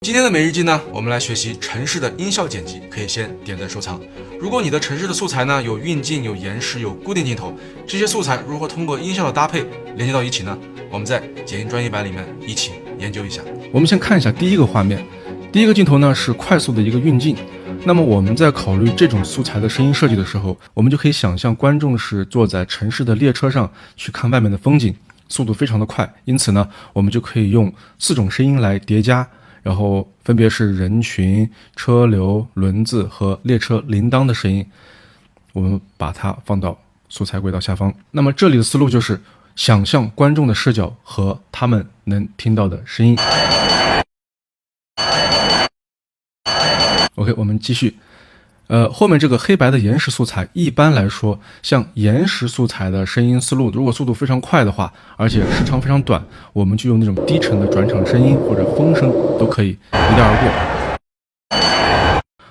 今天的每日记呢，我们来学习城市的音效剪辑，可以先点赞收藏。如果你的城市的素材呢有运镜、有延时、有固定镜头，这些素材如何通过音效的搭配连接到一起呢？我们在剪映专业版里面一起研究一下。我们先看一下第一个画面，第一个镜头呢是快速的一个运镜。那么我们在考虑这种素材的声音设计的时候，我们就可以想象观众是坐在城市的列车上去看外面的风景，速度非常的快，因此呢，我们就可以用4种声音来叠加。然后分别是人群、车流、轮子和列车铃铛的声音，我们把它放到素材轨道下方。那么这里的思路就是想象观众的视角和他们能听到的声音。OK， 我们继续。后面这个黑白的延时素材，一般来说，像延时素材的声音思路，如果速度非常快的话，而且时长非常短，我们就用那种低沉的转场声音或者风声都可以一带而过。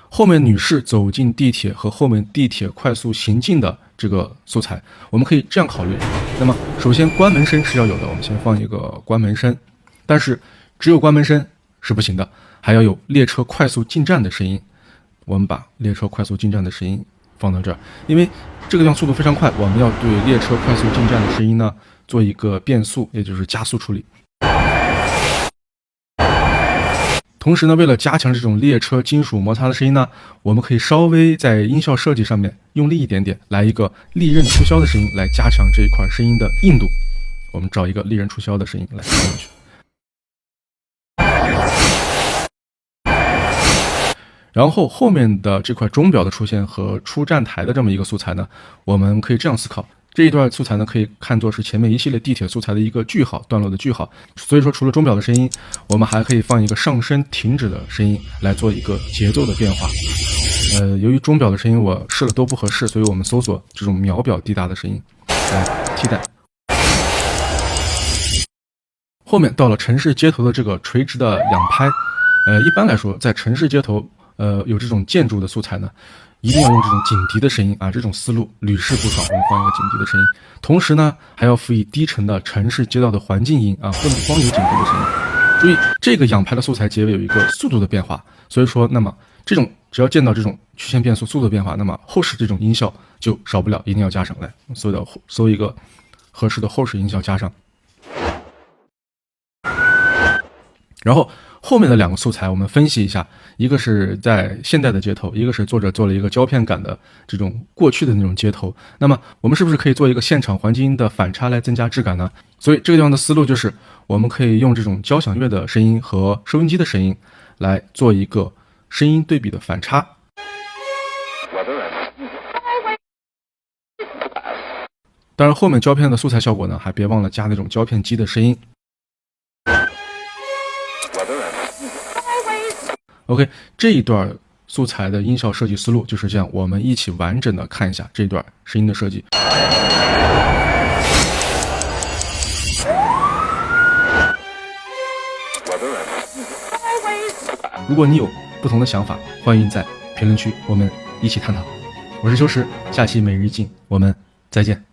后面女士走进地铁和后面地铁快速行进的这个素材，我们可以这样考虑。那么，首先关门声是要有的，我们先放一个关门声，但是只有关门声是不行的，还要有列车快速进站的声音。我们把列车快速进站的声音放到这儿，因为这个地方速度非常快，我们要对列车快速进站的声音呢做一个变速，也就是加速处理。同时呢，为了加强这种列车金属摩擦的声音呢，我们可以稍微在音效设计上面用力一点点，来一个利刃出鞘的声音，来加强这一块声音的硬度。我们找一个利刃出鞘的声音来放进去。然后后面的这块钟表的出现和出站台的这么一个素材呢，我们可以这样思考，这一段素材呢可以看作是前面一系列地铁素材的一个句号，段落的句号。所以说除了钟表的声音，我们还可以放一个上升停止的声音来做一个节奏的变化。由于钟表的声音我试了都不合适，所以我们搜索这种秒表滴答的声音来替代。后面到了城市街头的这个垂直的仰拍，一般来说在城市街头有这种建筑的素材呢，一定要用这种警笛的声音啊，这种思路屡试不爽。我们放一个警笛的声音，同时呢，还要辅以低沉的城市街道的环境音啊，不能光有警笛的声音。注意，这个仰拍的素材结尾有一个速度的变化，所以说，那么这种只要见到这种曲线变速速度的变化，那么后视这种音效就少不了，一定要加上来，搜一个合适的后视音效加上。然后后面的2个素材我们分析一下，一个是在现代的街头，一个是作者做了一个胶片感的这种过去的那种街头。那么我们是不是可以做一个现场环境音的反差来增加质感呢？所以这个地方的思路就是我们可以用这种交响乐的声音和收音机的声音来做一个声音对比的反差。当然后面胶片的素材效果呢，还别忘了加那种胶片机的声音。OK， 这一段素材的音效设计思路就是这样，我们一起完整的看一下这段声音的设计。如果你有不同的想法，欢迎在评论区我们一起探讨。我是秋实，下期每日一镜我们再见。